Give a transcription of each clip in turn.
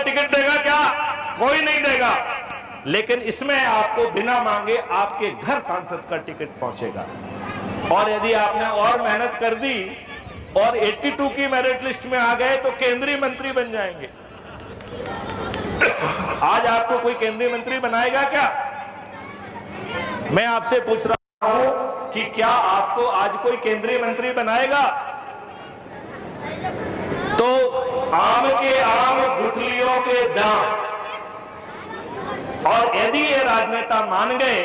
Ticket देगा क्या? कोई नहीं देगा। लेकिन इसमें आपको बिना मांगे आपके घर सांसद का टिकट पहुंचेगा। और यदि आपने और मेहनत कर दी और 82 की मेरिट लिस्ट में आ गए तो केंद्रीय मंत्री बन जाएंगे। आज आपको कोई केंद्रीय मंत्री बनाएगा क्या? मैं आपसे पूछ रहा हूं कि क्या आपको आज कोई केंद्रीय मंत्री बनाएगा? तो आम के आम, गुठलियों के दाम। और यदि ये राजनेता मान गए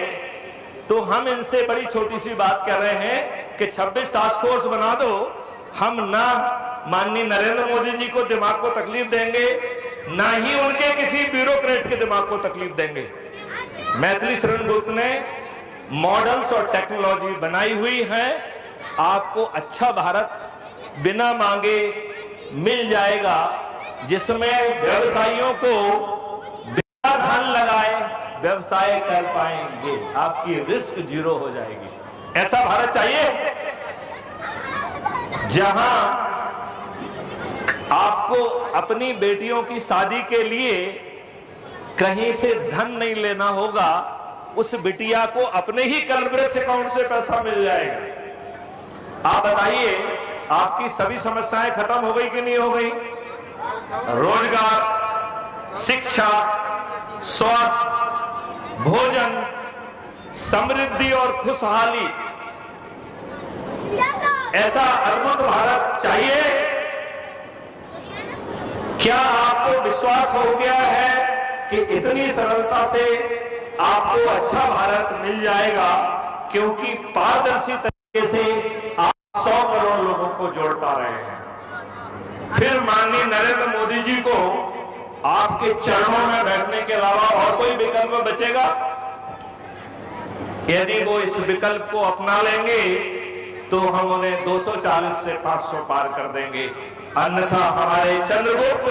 तो हम इनसे बड़ी छोटी सी बात कर रहे हैं कि 26 टास्क फोर्स बना दो। हम ना माननीय नरेंद्र मोदी जी को दिमाग को तकलीफ देंगे, ना ही उनके किसी ब्यूरोक्रेट के दिमाग को तकलीफ देंगे। मैथिली शरण गुप्त ने मॉडल्स और टेक्नोलॉजी बनाई हुई है। आपको अच्छा भारत बिना मांगे मिल जाएगा, जिसमें व्यवसायियों को बिना धन लगाए व्यवसाय कर पाएंगे। आपकी रिस्क जीरो हो जाएगी। ऐसा भारत चाहिए जहां आपको अपनी बेटियों की शादी के लिए कहीं से धन नहीं लेना होगा, उस बिटिया को अपने ही कलब्रेस अकाउंट से पैसा मिल जाएगा। आप बताइए, आपकी सभी समस्याएं खत्म हो गई कि नहीं हो गई? रोजगार, शिक्षा, स्वास्थ्य, भोजन, समृद्धि और खुशहाली, ऐसा अद्भुत भारत चाहिए। क्या आपको विश्वास हो गया है कि इतनी सरलता से आपको अच्छा भारत मिल जाएगा? क्योंकि पारदर्शी तरीके से आप 100 करोड़ लोगों को जोड़ पा रहे हैं। फिर माननीय नरेंद्र मोदी जी को आपके चरणों में बैठने के अलावा और कोई विकल्प बचेगा? यदि वो इस विकल्प को अपना लेंगे तो हम उन्हें 240 से 500 पार कर देंगे। अन्यथा हमारे चंद्रगुप्त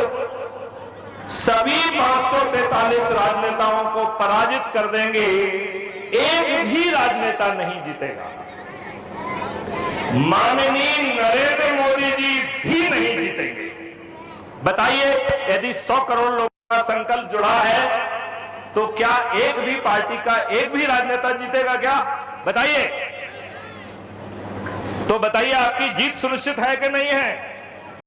सभी 543 राजनेताओं को पराजित कर देंगे। एक भी राजनेता नहीं जीतेगा। माननीय नरेंद्र मोदी जी भी नहीं जीतेंगे। बताइए, यदि 100 करोड़ लोगों का संकल्प जुड़ा है तो क्या एक भी पार्टी का एक भी राजनेता जीतेगा क्या? बताइए। तो बताइए, आपकी जीत सुनिश्चित है कि नहीं है?